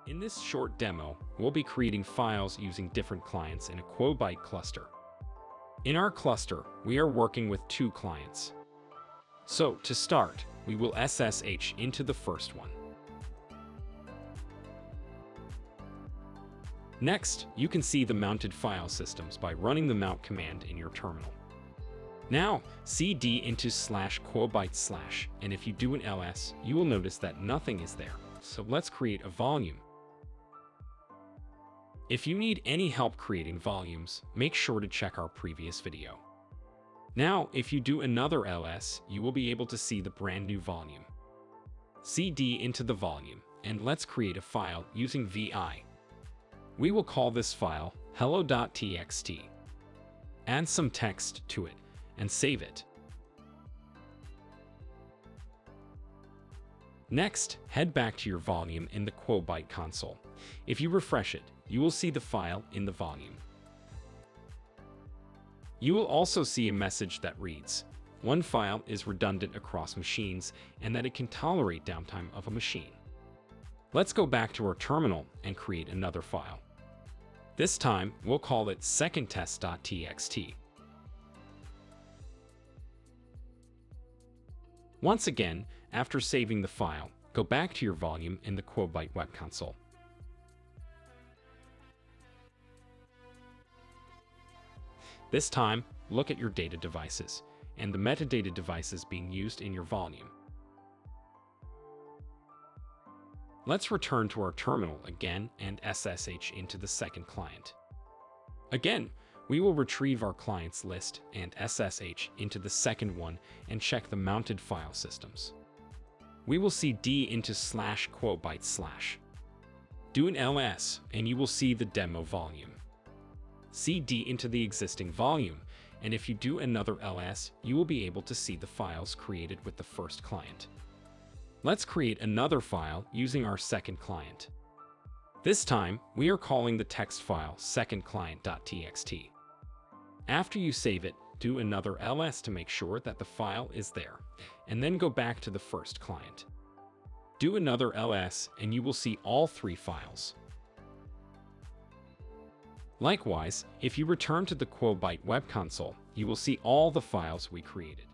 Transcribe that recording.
In this short demo, we'll be creating files using different clients in a Quobyte cluster. In our cluster, we are working with 2 clients. So, to start, we will SSH into the first one. Next, you can see the mounted file systems by running the mount command in your terminal. Now, cd into /quobyte/, and if you do an ls, you will notice that nothing is there. So let's create a volume. If you need any help creating volumes, make sure to check our previous video. Now, if you do another ls, you will be able to see the brand new volume. cd into the volume, and let's create a file using vi. We will call this file hello.txt. Add some text to it, and save it. Next, head back to your volume in the Quobyte console. If you refresh it, you will see the file in the volume. You will also see a message that reads, "One file is redundant across machines and that it can tolerate downtime of a machine." Let's go back to our terminal and create another file. This time, we'll call it secondtest.txt. Once again, after saving the file, go back to your volume in the Quobyte web console. This time, look at your data devices and the metadata devices being used in your volume. Let's return to our terminal again and SSH into the second client. Again, we will retrieve our clients list and SSH into the second one and check the mounted file systems. We will see d into /quobyte/. Do an ls and you will see the demo volume. cd into the existing volume, and if you do another ls, you will be able to see the files created with the first client. Let's create another file using our second client. This time, we are calling the text file secondclient.txt. After you save it, do another ls to make sure that the file is there, and then go back to the first client. Do another ls and you will see all 3 files. Likewise, if you return to the Quobyte web console, you will see all the files we created.